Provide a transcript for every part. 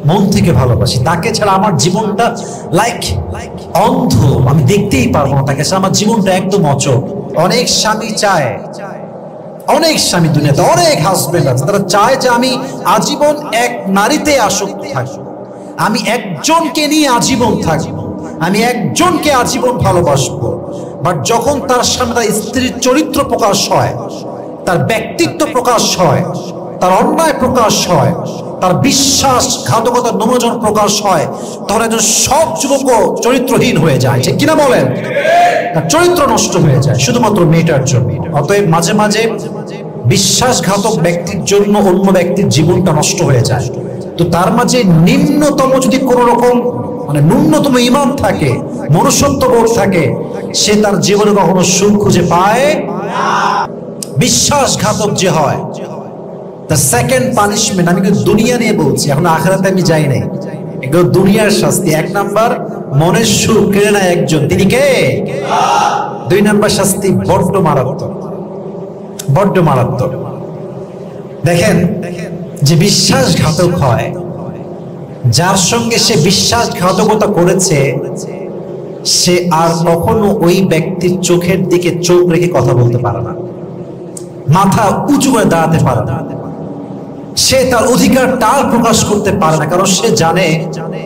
মন থেকে ভালোবাসি, তাকে ছাড়া আমার জীবনটা লাইক অন্ধ, আমি দেখতেই পারবো না তাকে ছাড়া আমার জীবনটা একদম অচল। অনেক স্বামী চায়, অনেক স্বামী দুনিয়াতে, অনেক হাজবেন্ড আছে, তারা চায় যে আমি আজীবন এক নারীতে আসক্ত থাকবো, আমি একজনকে নিয়ে আজীবন থাকবো, আমি একজনকে আজীবন ভালোবাসবো। বাট যখন তার সামনে তার স্ত্রীর চরিত্র প্রকাশ হয়, তার ব্যক্তিত্ব প্রকাশ হয়, তার অন্যায় প্রকাশ হয়, তার বিশ্বাসঘাতকতার নমজন প্রকাশ হয়, তখন একজন সব যুবক চরিত্রহীন হয়ে যায়। ঠিক কিনা বলেন? তার চরিত্র নষ্ট হয়ে যায় শুধুমাত্র মেয়েটার জন্য। অতএব মাঝে মাঝে বিশ্বাসঘাতক ব্যক্তির জন্য অন্য ব্যক্তির জীবনটা নষ্ট হয়ে যায়। তো তার মাঝে নিম্নতম যদি কোন রকম ন্যূনতম ঈমান থাকে, মনুষ্যত্ববোধ থাকে, সে তার জীবনে কখনো সুখ খুঁজে পায় না। বিশ্বাসঘাতক যে হয়, the second punishment, আমি কিন্তু দুনিয়া নিয়ে বলছি, এখন আখিরাতে আমি যাই নাই, এগুলো দুনিয়ার শাস্তি। 1 নাম্বার, মনের সুখ কেড়ে নেয় একজন, তিনি কে? 2 নাম্বার শাস্তি বড্ড মারাত্মক, বড্ড মারাত্মক। দেখেন, যে বিশ্বাসঘাতক হয়, যার সঙ্গে সে বিশ্বাসঘাতকতা করেছে, সে আর কখনো ওই ব্যক্তির চোখের দিকে চোখ রেখে কথা বলতে পারে না, মাথা উঁচু করে দাঁড়াতে পারে না, সে তার অধিকার টাল প্রকাশ করতে পারে না, কারণ সে জানে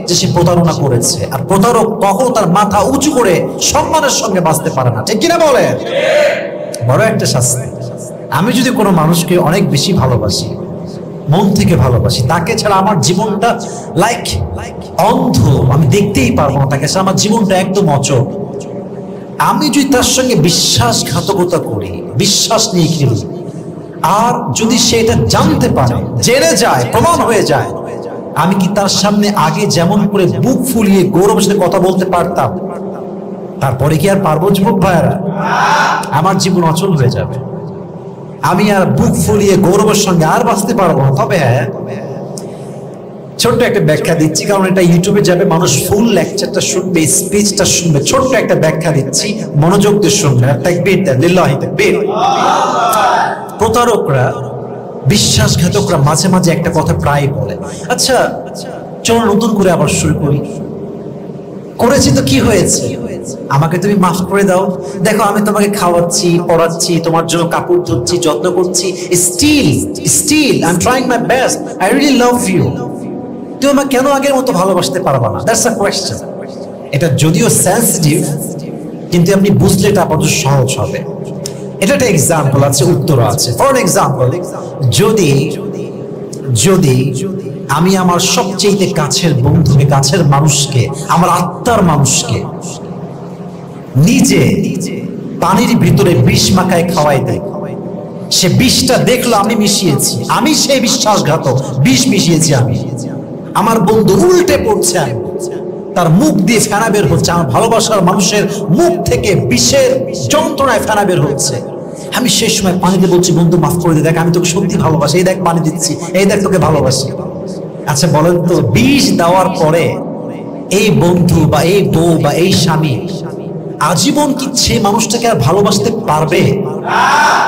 যে সে প্রতারণা করেছে। আর প্রতারক কখনো তার মাথা উঁচু করে সম্মানের সঙ্গে বাঁচতে পারে না। ঠিক কিনা বলে? বড় একটা শাস্তি। আমি যদি কোনো মানুষকে অনেক বেশি ভালোবাসি, মন থেকে ভালোবাসি, তাকে ছাড়া আমার জীবনটা লাইক অন্ধ, আমি দেখতেই পারবো না তাকে ছাড়া আমার জীবনটা একদম অচল। আমি যদি তার সঙ্গে বিশ্বাসঘাতকতা করি, বিশ্বাস নিয়ে খেলি, আর যদি সে এটা জানতে পারে, জেনে যায়, প্রমাণ হয়ে যায়, আমি কি তার সামনে আগে যেমন করে বুক ফুলিয়ে গৌরবের সাথে কথা বলতে পারতাম, তারপরে কি আর পারবো যুবক ভাইয়েরা? আমার জীবন অচল হয়ে যাবে, আমি আর বুক ফুলিয়ে গৌরবের সঙ্গে আর বাঁচতে পারবো না। তবে হ্যাঁ, ছোট্ট একটা ব্যাখ্যা দিচ্ছি, কারণ এটা ইউটিউবে যাবে, মানুষ ফুল লেকচারটা শুনবে, স্পিচটা শুনবে। ছোট্ট একটা ব্যাখ্যা দিচ্ছি, মনোযোগ দিয়ে শুনবে। তাকবীর দেন, লিল্লাহি তাকবীর। প্রতারকরা, বিশ্বাসঘাতকরা মাঝে মাঝে একটা কথা প্রায় বলে, আচ্ছা চলো নতুন করে আবার শুরু করি, করেছি তো কি হয়েছে, আমাকে তুমি মাফ করে দাও, দেখো আমি তোমাকে খাওয়াচ্ছি, পড়াচ্ছি, তোমার জন্য কাপড় ধুচ্ছি, যত্ন করছি, still I am trying my best, I really love you, তুমি আমাকে কেন আগের মতো ভালোবাসতে পারবা না? That's a question. এটা যদিও সেন্সিটিভ, কিন্তু আপনি বুঝলে এটা আপাতত সহজ হবে। এটা একটা এক্সাম্পল আছে, উত্তর আছে। ফর এক্সাম্পল, যদি আমি আমার সবচেয়ে কাছের বন্ধুকে, কাছের মানুষকে, আমার আত্মার মানুষকে নিজে পানির ভিতরে বিষ মাখায় খাওয়াই দেয়, সে বিষটা দেখলো আমি মিশিয়েছি, আমি সেই বিশ্বাসঘাতক, বিষ মিশিয়েছি আমি, আমার বন্ধু উল্টে পড়ছে, আমি তার মুখ দিয়ে ফেনা বের হচ্ছে, আমার ভালোবাসার মানুষের মুখ থেকে বিষের যন্ত্রণায় ফেনা বের হচ্ছে, আমি সেই সময় পানিতে বলছি, বন্ধু মাফ করে দে, দেখ আমি তোকে সত্যি ভালোবাসি, এই দেখ পানি দিচ্ছি, এই দেখ তোকে ভালোবাসি। আচ্ছা বলেন তো, বিষ দেওয়ার পরে এই বন্ধু বা এই বউ বা এই স্বামী আজীবন কি সে মানুষটাকে আর ভালোবাসতে পারবে?